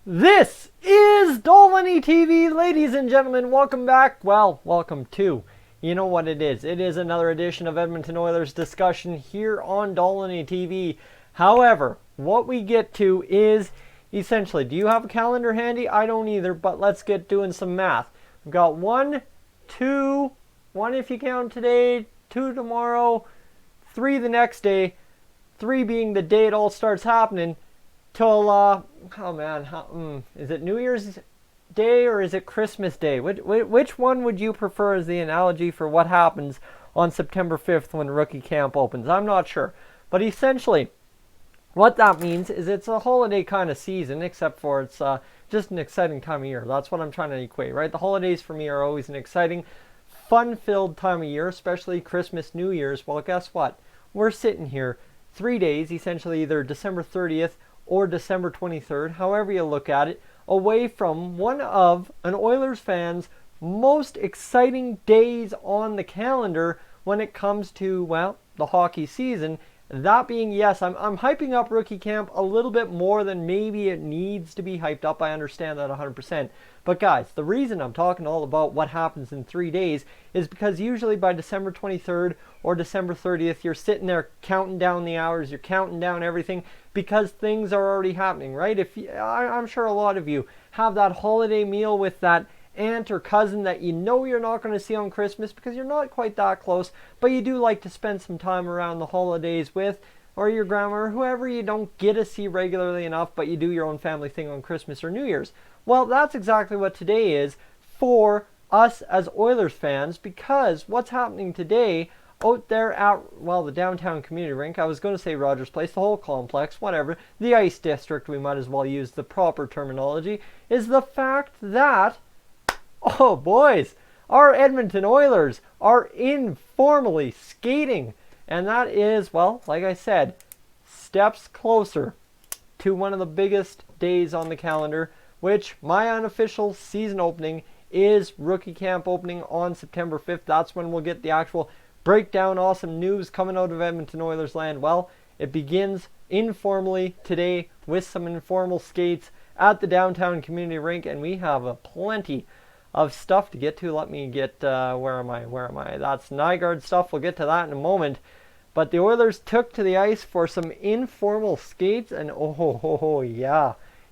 This is Dolynny TV, ladies and gentlemen. Welcome back. Well, welcome to. You know what it is. It is another edition of Edmonton Oilers discussion here on Dolynny TV. However, what we get to is essentially, do you have a calendar handy? I don't either, but let's get doing some math. We've got one if you count today, 2 tomorrow, 3 the next day, 3 being the day it all starts happening. Till, is it New Year's Day or is it Christmas Day? Which one would you prefer as the analogy for what happens on September 5th when rookie camp opens? I'm not sure. But essentially, what that means is it's a holiday kind of season, except for it's just an exciting time of year. That's what I'm trying to equate, right? The holidays for me are always an exciting, fun-filled time of year, especially Christmas, New Year's. Well, guess what? We're sitting here 3 days, essentially either December 30th or December 23rd, however you look at it, away from one of an Oilers fan's most exciting days on the calendar when it comes to, well, the hockey season. That being, yes, I'm hyping up rookie camp a little bit more than maybe it needs to be hyped up. I understand that 100%. But guys, the reason I'm talking all about what happens in 3 days is because usually by December 23rd or December 30th, you're sitting there counting down the hours, you're counting down everything because things are already happening, right? I'm sure a lot of you have that holiday meal with that aunt or cousin that you know you're not going to see on Christmas because you're not quite that close, but you do like to spend some time around the holidays with, or your grandma, or whoever you don't get to see regularly enough, but you do your own family thing on Christmas or New Year's. Well, that's exactly what today is for us as Oilers fans, because what's happening today out there at, well, the downtown community rink, I was going to say Rogers Place, the whole complex, whatever, the Ice District, we might as well use the proper terminology, is the fact that, oh boys, our Edmonton Oilers are informally skating. And that is, well, like I said, steps closer to one of the biggest days on the calendar, which my unofficial season opening is rookie camp opening on September 5th. That's when we'll get the actual breakdown, awesome news coming out of Edmonton Oilers land. Well, it begins informally today with some informal skates at the downtown community rink, and we have a plenty of stuff to get to. Let me get, where am I? That's Nygaard stuff. We'll get to that in a moment. But the Oilers took to the ice for some informal skates, and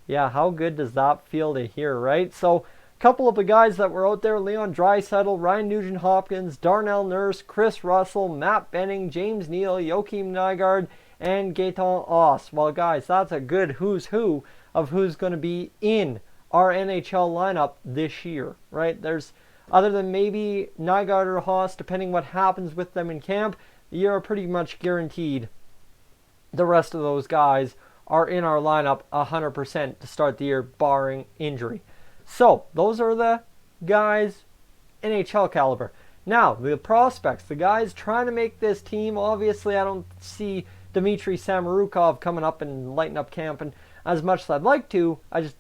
yeah, how good does that feel to hear, right? So, a couple of the guys that were out there, Leon Draisaitl, Ryan Nugent-Hopkins, Darnell Nurse, Chris Russell, Matt Benning, James Neal, Joakim Nygard, and Gaetan Haas. Well, guys, that's a good who's who of who's going to be in our NHL lineup this year, right? There's, other than maybe Nygaard or Haas, depending what happens with them in camp, you're pretty much guaranteed the rest of those guys are in our lineup 100% to start the year, barring injury. So, those are the guys NHL caliber. Now, the prospects, the guys trying to make this team, obviously I don't see Dmitry Samorukov coming up and lighting up camp, and as much as I'd like to, I just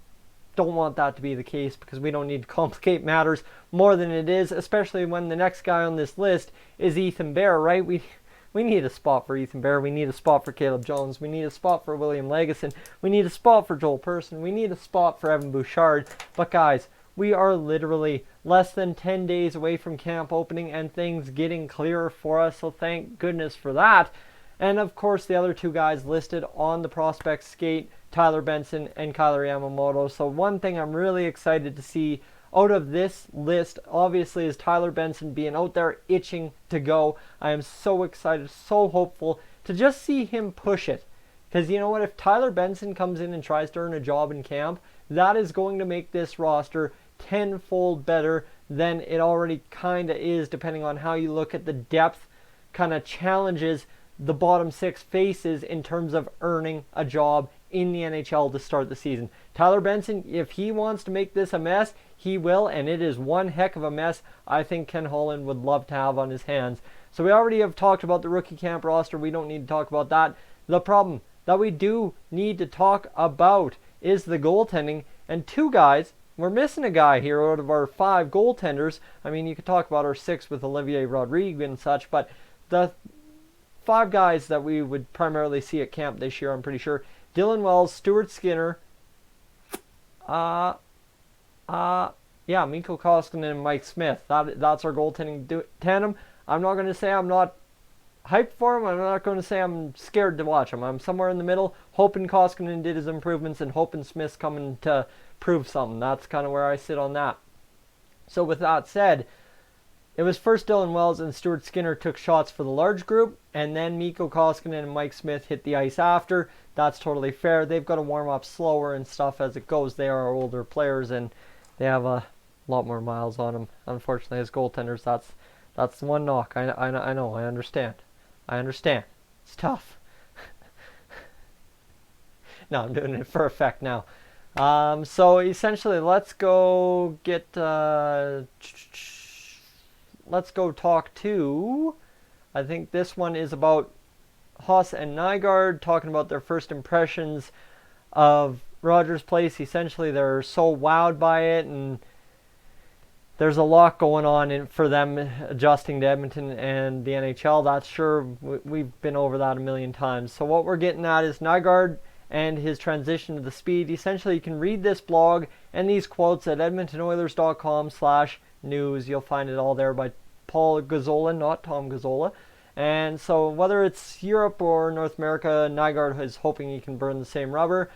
don't want that to be the case because we don't need to complicate matters more than it is, especially when the next guy on this list is Ethan Bear, right? We need a spot for Ethan Bear. We need a spot for Caleb Jones. We need a spot for William Legason. We need a spot for Joel Persson. We need a spot for Evan Bouchard. But guys, we are literally less than 10 days away from camp opening and things getting clearer for us, so thank goodness for that. And of course, the other two guys listed on the prospect skate, Tyler Benson and Kyler Yamamoto. So one thing I'm really excited to see out of this list, obviously, is Tyler Benson being out there itching to go. I am so excited, so hopeful to just see him push it. Because you know what? If Tyler Benson comes in and tries to earn a job in camp, that is going to make this roster tenfold better than it already kind of is, depending on how you look at the depth kind of challenges the bottom 6 faces in terms of earning a job in the NHL to start the season. Tyler Benson, if he wants to make this a mess, he will, and it is one heck of a mess I think Ken Holland would love to have on his hands. So we already have talked about the rookie camp roster. We don't need to talk about that. The problem that we do need to talk about is the goaltending, and 2 guys. We're missing a guy here out of our 5 goaltenders. I mean, you could talk about our 6 with Olivier Rodrigue and such, but the 5 guys that we would primarily see at camp this year, I'm pretty sure: Dylan Wells, Stuart Skinner, Yeah, Mikko Koskinen and Mike Smith. That's our goaltending tandem. I'm not going to say I'm not hyped for him. I'm not going to say I'm scared to watch him. I'm somewhere in the middle, hoping Koskinen did his improvements and hoping Smith's coming to prove something. That's kind of where I sit on that. So with that said, it was first Dylan Wells and Stuart Skinner took shots for the large group, and then Mikko Koskinen and Mike Smith hit the ice after. That's totally fair. They've got to warm up slower and stuff as it goes. They are older players, and they have a lot more miles on them. Unfortunately, as goaltenders, that's the one knock. I know. I understand. It's tough. No, I'm doing it for effect now. So essentially, let's go talk to, I think this one is about Haas and Nygaard, talking about their first impressions of Rogers Place. Essentially, they're so wowed by it, and there's a lot going on for them adjusting to Edmonton and the NHL. That's sure, we've been over that a million times. So what we're getting at is Nygaard and his transition to the speed. Essentially, you can read this blog and these quotes at edmontonoilers.com/news. You'll find it all there by Paul Gazzola, not Tom Gazzola. And so whether it's Europe or North America, Nygaard is hoping he can burn the same rubber.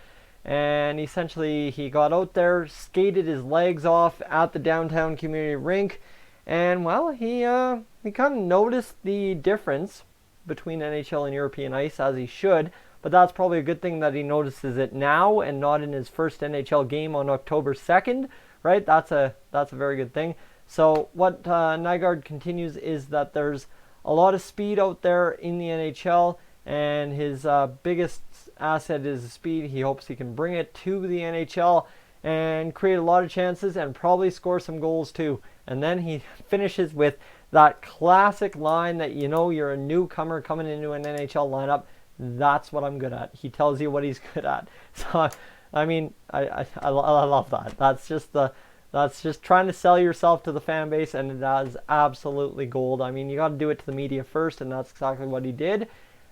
And essentially, he got out there, skated his legs off at the downtown community rink, and well, he kind of noticed the difference between NHL and European ice, as he should. But that's probably a good thing that he notices it now and not in his first NHL game on October 2nd, right? That's a very good thing. So what Nygaard continues is that there's a lot of speed out there in the NHL, and his biggest asset is the speed. He hopes he can bring it to the NHL and create a lot of chances and probably score some goals too. And then he finishes with that classic line that you're a newcomer coming into an NHL lineup. That's what I'm good at. He tells you what he's good at. So, I mean, I love that. That's just trying to sell yourself to the fan base, and it is absolutely gold. I mean, you got to do it to the media first, and that's exactly what he did.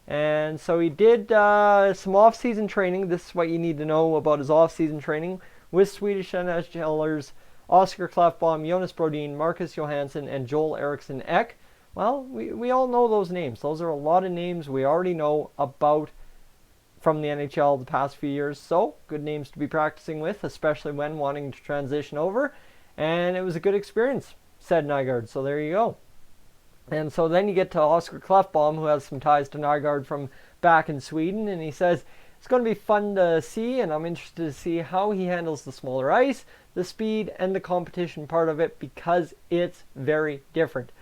And so he did some off-season training. This is what you need to know about his off-season training with Swedish NHLers Oscar Klefbom, Jonas Brodin, Marcus Johansson, and Joel Eriksson Ek. Well, we all know those names. Those are a lot of names we already know about from the NHL the past few years. So, good names to be practicing with, especially when wanting to transition over. And it was a good experience, said Nygaard. So there you go. And so then you get to Oscar Klefbom, who has some ties to Nygaard from back in Sweden. And he says, it's going to be fun to see, and I'm interested to see how he handles the smaller ice, the speed, and the competition part of it, because it's very different.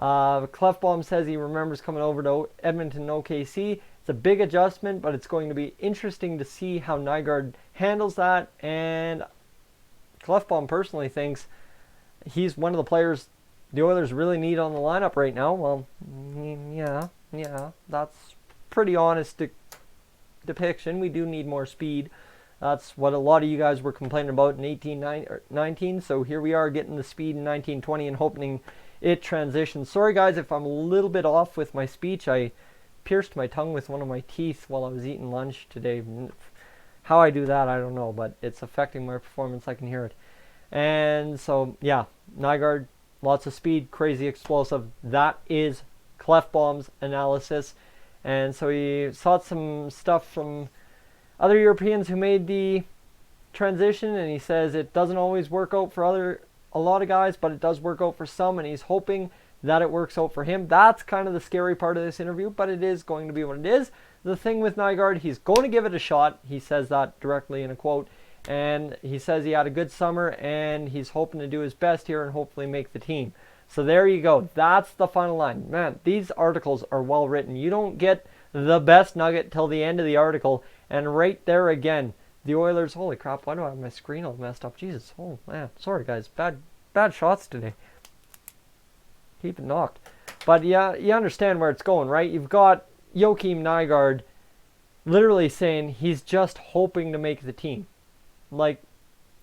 Klefbom says he remembers coming over to Edmonton OKC. It's a big adjustment, but it's going to be interesting to see how Nygaard handles that. And Klefbom personally thinks he's one of the players the Oilers really need on the lineup right now. Well, yeah, that's pretty honest depiction. We do need more speed. That's what a lot of you guys were complaining about in 18-19. So here we are getting the speed in 19-20 and hoping it transitions. Sorry guys if I'm a little bit off with my speech. I pierced my tongue with one of my teeth while I was eating lunch today. How I do that, I don't know, but it's affecting my performance. I can hear it. And so, yeah, Nygaard, lots of speed, crazy explosive. That is Klefbom's analysis. And so he sought some stuff from other Europeans who made the transition, and he says it doesn't always work out for a lot of guys, but it does work out for some, and he's hoping that it works out for him. That's kind of the scary part of this interview, but it is going to be what it is. The thing with Nygaard, he's going to give it a shot. He says that directly in a quote, and he says he had a good summer, and he's hoping to do his best here and hopefully make the team. So there you go. That's the final line. Man, these articles are well written. You don't get the best nugget till the end of the article, and right there again, the Oilers, holy crap, why do I have my screen all messed up? Jesus, oh man, sorry guys, bad shots today. Keep it knocked. But yeah, you understand where it's going, right? You've got Joakim Nygard literally saying he's just hoping to make the team. Like,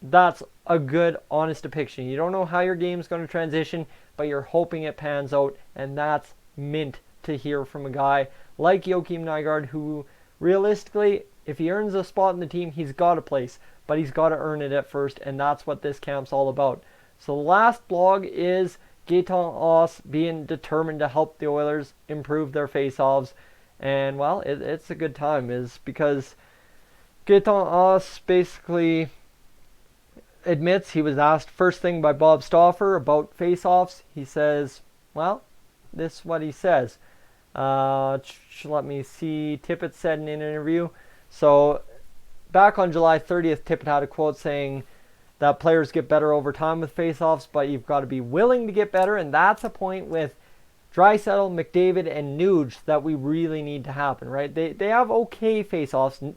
that's a good, honest depiction. You don't know how your game's going to transition, but you're hoping it pans out, and that's mint to hear from a guy like Joakim Nygard, who realistically, if he earns a spot in the team, he's got a place. but he's got to earn it at first, and that's what this camp's all about. So the last blog is Gaetan Haas being determined to help the Oilers improve their faceoffs. And, well, it's a good time, is because Gaetan Haas basically admits he was asked first thing by Bob Stauffer about faceoffs. He says, well, this is what he says. Let me see. Tippett said in an interview. So, back on July 30th, Tippett had a quote saying that players get better over time with faceoffs, but you've got to be willing to get better, and that's a point with Draisaitl, McDavid, and Nuge that we really need to happen, right? They have okay faceoffs.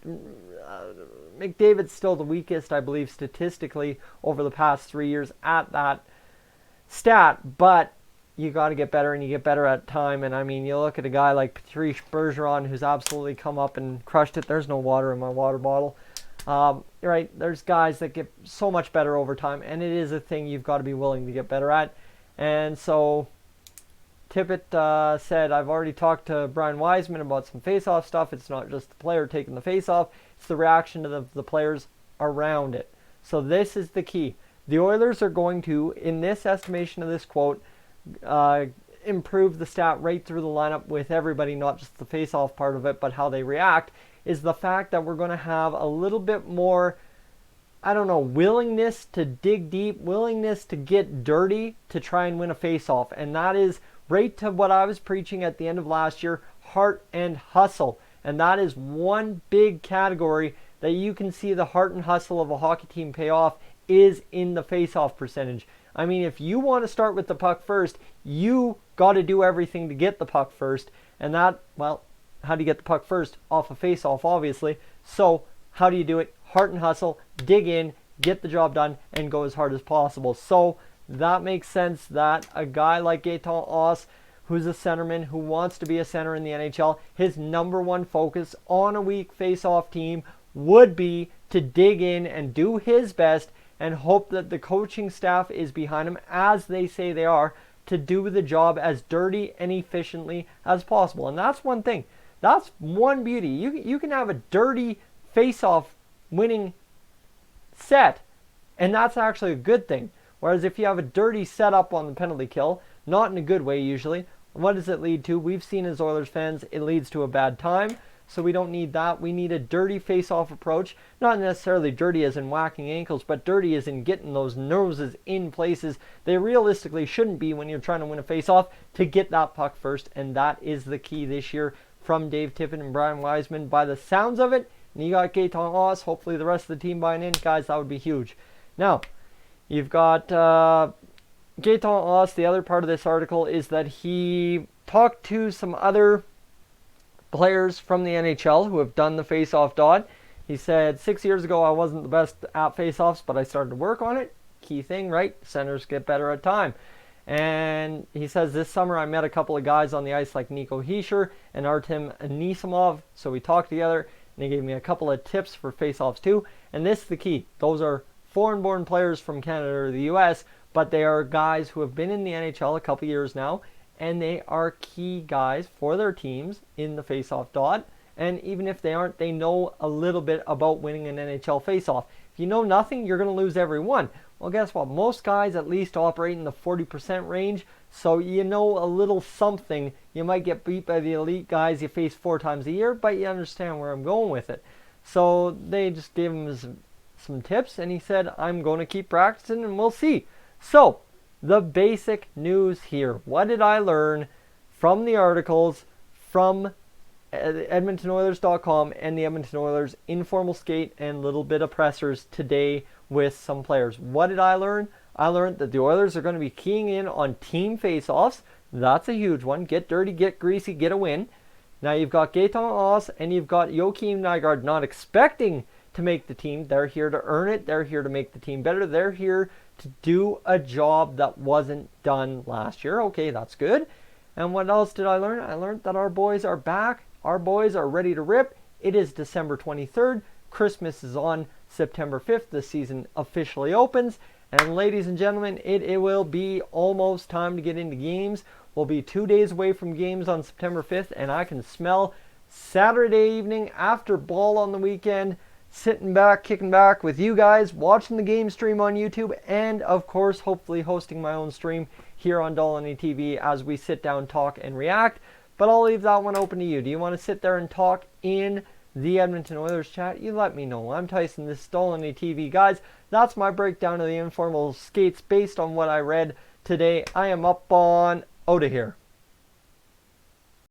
McDavid's still the weakest, I believe, statistically over the past 3 years at that stat, but you got to get better, and you get better at time. And I mean, you look at a guy like Patrice Bergeron, who's absolutely come up and crushed it. There's no water in my water bottle. Right, there's guys that get so much better over time, and it is a thing you've got to be willing to get better at. And so Tippett said, I've already talked to Brian Wiseman about some face-off stuff. It's not just the player taking the face-off, it's the reaction to the players around it. So this is the key. The Oilers are going to, in this estimation of this quote, improve the stat right through the lineup with everybody, not just the face-off part of it, but how they react, is the fact that we're going to have a little bit more, willingness to dig deep, willingness to get dirty to try and win a face-off. And that is right to what I was preaching at the end of last year, heart and hustle. And that is one big category that you can see the heart and hustle of a hockey team pay off is in the face-off percentage. I mean, if you want to start with the puck first, you got to do everything to get the puck first. And that, well, how do you get the puck first? Off a face-off, obviously. So how do you do it? Heart and hustle, dig in, get the job done, and go as hard as possible. So that makes sense that a guy like Gaetan Haas, who's a centerman, who wants to be a center in the NHL, his number one focus on a weak face-off team would be to dig in and do his best and hope that the coaching staff is behind him, as they say they are, to do the job as dirty and efficiently as possible. And that's one thing. That's one beauty. You can have a dirty face-off winning set, and that's actually a good thing. Whereas if you have a dirty setup on the penalty kill, not in a good way usually, what does it lead to? We've seen as Oilers fans, it leads to a bad time. So we don't need that. We need a dirty face-off approach. Not necessarily dirty as in whacking ankles, but dirty as in getting those noses in places they realistically shouldn't be when you're trying to win a face-off, to get that puck first. And that is the key this year from Dave Tippett and Brian Wiseman. By the sounds of it, and you got Gaetan Haas, hopefully the rest of the team buying in. Guys, that would be huge. Now, you've got Gaetan Haas. The other part of this article is that he talked to some other players from the NHL who have done the face-off dot. He said, 6 years ago I wasn't the best at face-offs, but I started to work on it. Key thing, right? Centers get better at time. And he says, this summer I met a couple of guys on the ice like Nico Hischier and Artem Anisimov. So we talked together, and he gave me a couple of tips for face-offs too. And this is the key. Those are foreign-born players from Canada or the US, but they are guys who have been in the NHL a couple years now, and they are key guys for their teams in the face-off dot. And even if they aren't, they know a little bit about winning an NHL face-off. If you know nothing, you're going to lose every one. Well, guess what? Most guys at least operate in the 40% range, so you know a little something. You might get beat by the elite guys you face 4 times a year, but you understand where I'm going with it. So they just gave him some tips, and he said, I'm going to keep practicing, and we'll see. So, the basic news here. What did I learn from the articles from EdmontonOilers.com and the Edmonton Oilers Informal Skate and little bit of pressers today with some players? What did I learn? I learned that the Oilers are going to be keying in on team face-offs. That's a huge one. Get dirty, get greasy, get a win. Now you've got Gaetan Haas and you've got Joakim Nygard not expecting to make the team. They're here to earn it. They're here to make the team better. They're here to do a job that wasn't done last year. Okay, that's good. And what else did I learn? I learned that our boys are back. Our boys are ready to rip. It is December 23rd. Christmas is on September 5th. The season officially opens. And ladies and gentlemen, it will be almost time to get into games. We'll be 2 days away from games on September 5th, and I can smell Saturday evening after ball on the weekend. sitting back, kicking back with you guys, watching the game stream on YouTube, and of course, hopefully hosting my own stream here on Dolynny TV as we sit down, talk, and react. But I'll leave that one open to you. Do you want to sit there and talk in the Edmonton Oilers chat? You let me know. I'm Tyson, this is Dolynny TV. Guys, that's my breakdown of the Informal Skates based on what I read today. I am up on out of here.